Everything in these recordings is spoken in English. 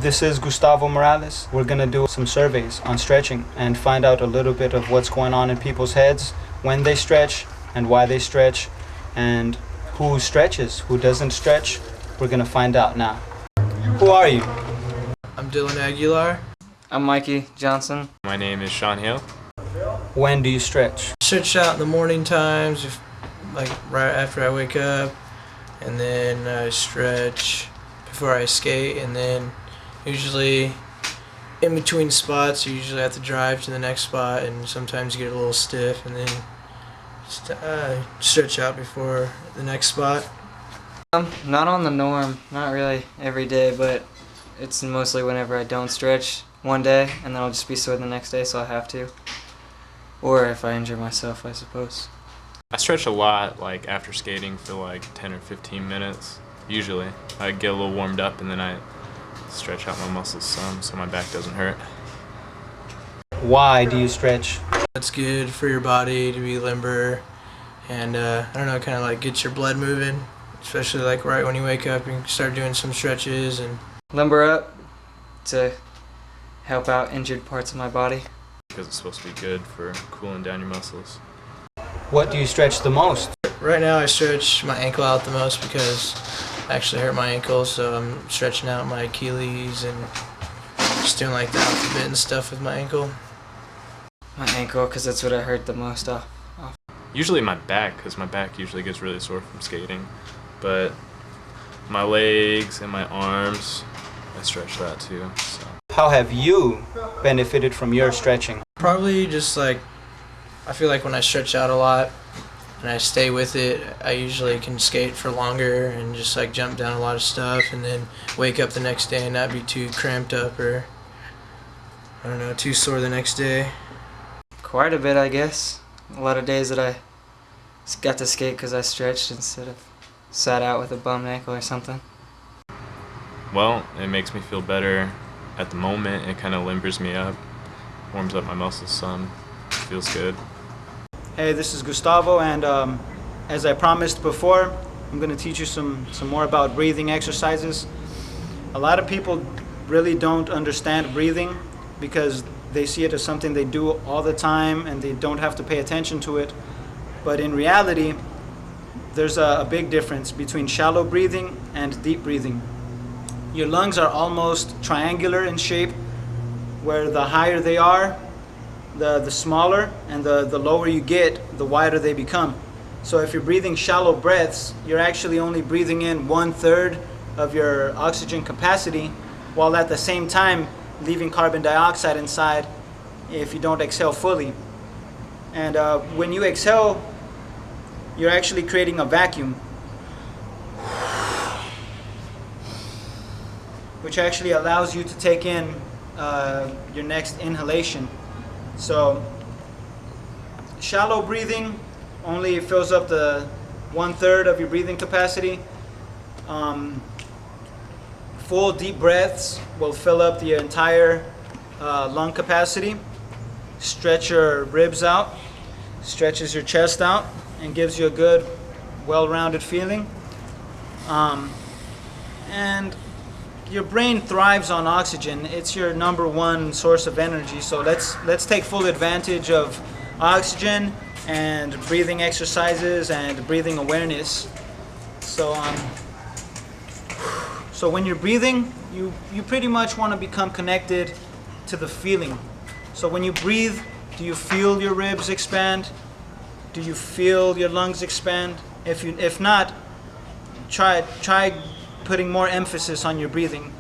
This is Gustavo Morales. We're gonna do some surveys on stretching and find out a little bit of what's going on in people's heads when they stretch and why they stretch and who stretches, who doesn't stretch. We're gonna find out now. Who are you? I'm Dylan Aguilar. I'm Mikey Johnson. My name is Sean Hale. When do you stretch? Stretch out in the morning times, like right after I wake up, and then I stretch before I skate, and then usually in between spots you usually have to drive to the next spot, and sometimes you get a little stiff, and then stretch out before the next spot. Not on the norm, not really every day, but it's mostly whenever I don't stretch one day and then I'll just be sore the next day, so I have to. Or if I injure myself, I suppose. I stretch a lot, like after skating for like 10 or 15 minutes. Usually, I get a little warmed up and then I stretch out my muscles some so my back doesn't hurt. Why do you stretch? It's good for your body to be limber, and I don't know, kind of like gets your blood moving, especially like right when you wake up and start doing some stretches and Limber up to help out injured parts of my body. Because it's supposed to be good for cooling down your muscles. What do you stretch the most? Right now I stretch my ankle out the most because I actually hurt my ankle, so I'm stretching out my Achilles and just doing like the alphabet and stuff with my ankle. My ankle, because that's what I hurt the most off. Usually my back, because my back usually gets really sore from skating. But my legs and my arms, I stretch that too. So. How have you benefited from your stretching? Probably just like, I feel like when I stretch out a lot and I stay with it, I usually can skate for longer and just like jump down a lot of stuff and then wake up the next day and not be too cramped up or, I don't know, too sore the next day. Quite a bit, I guess. A lot of days that I got to skate because I stretched instead of sat out with a bum ankle or something. Well, it makes me feel better at the moment. It kind of limbers me up, warms up my muscles some. Feels good. Hey, this is Gustavo, and as I promised before, I'm going to teach you some more about breathing exercises. A lot of people really don't understand breathing because they see it as something they do all the time and they don't have to pay attention to it. But in reality, there's a big difference between shallow breathing and deep breathing. Your lungs are almost triangular in shape, where the higher they are, the smaller, and the lower you get, the wider they become. So if you're breathing shallow breaths, you're actually only breathing in 1/3 of your oxygen capacity, while at the same time leaving carbon dioxide inside if you don't exhale fully. And when you exhale, you're actually creating a vacuum, which actually allows you to take in your next inhalation. So shallow breathing only fills up the 1/3 of your breathing capacity. Full deep breaths will fill up the entire lung capacity. Stretch your ribs out, stretches your chest out, and gives you a good, well-rounded feeling. And your brain thrives on oxygen. It's your #1 source of energy. So let's take full advantage of oxygen and breathing exercises and breathing awareness. So when you're breathing, you pretty much want to become connected to the feeling. So when you breathe, do you feel your ribs expand? Do you feel your lungs expand? If not, try putting more emphasis on your breathing.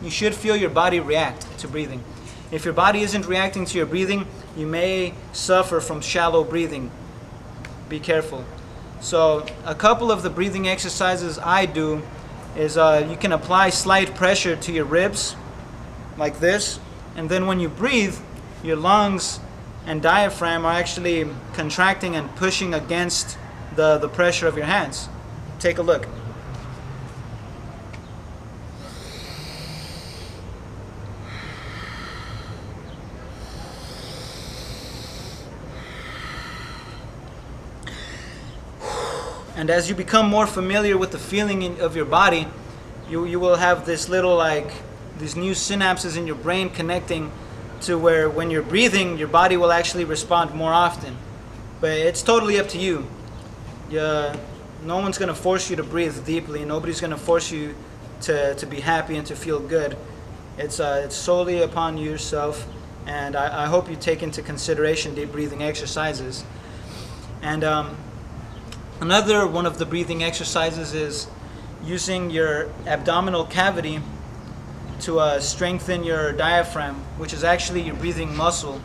You should feel your body react to breathing. If your body isn't reacting to your breathing, you may suffer from shallow breathing. Be careful. So a couple of the breathing exercises I do is you can apply slight pressure to your ribs like this, and then when you breathe, your lungs and diaphragm are actually contracting and pushing against the pressure of your hands. Take a look. And as you become more familiar with the feeling of your body, you will have this little like these new synapses in your brain connecting to where when you're breathing, your body will actually respond more often. But it's totally up to you. No one's gonna force you to breathe deeply. Nobody's gonna force you to be happy and to feel good. It's solely upon yourself, and I hope you take into consideration deep breathing exercises. And another one of the breathing exercises is using your abdominal cavity to strengthen your diaphragm, which is actually your breathing muscle.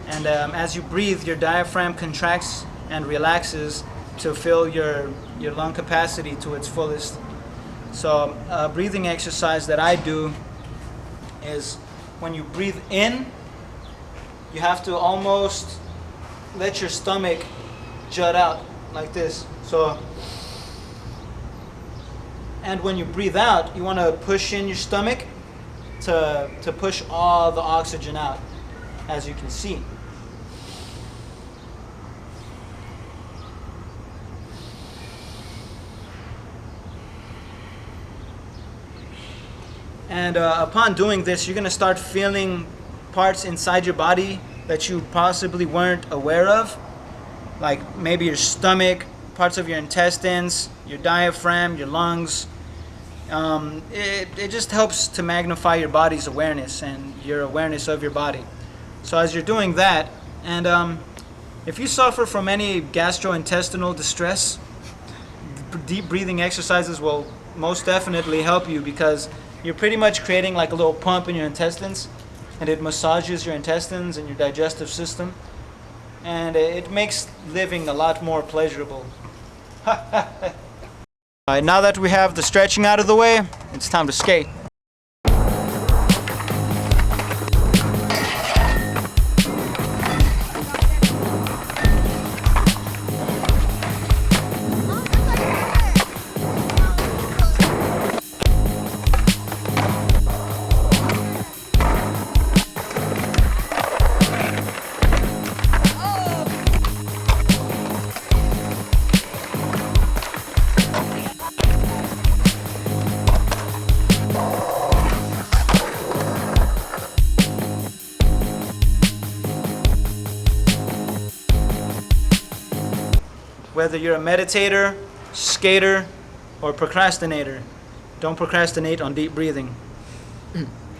And as you breathe, your diaphragm contracts and relaxes to fill your lung capacity to its fullest. So a breathing exercise that I do is when you breathe in, you have to almost let your stomach jut out like this. So, and when you breathe out, you want to push in your stomach to push all the oxygen out, as you can see. And upon doing this, you're going to start feeling parts inside your body that you possibly weren't aware of, like maybe your stomach, parts of your intestines, your diaphragm, your lungs. It just helps to magnify your body's awareness and your awareness of your body. So as you're doing that, and if you suffer from any gastrointestinal distress, deep breathing exercises will most definitely help you, because you're pretty much creating like a little pump in your intestines, and it massages your intestines and your digestive system, and it makes living a lot more pleasurable. Alright, now that we have the stretching out of the way, it's time to skate. Whether you're a meditator, skater, or procrastinator, don't procrastinate on deep breathing.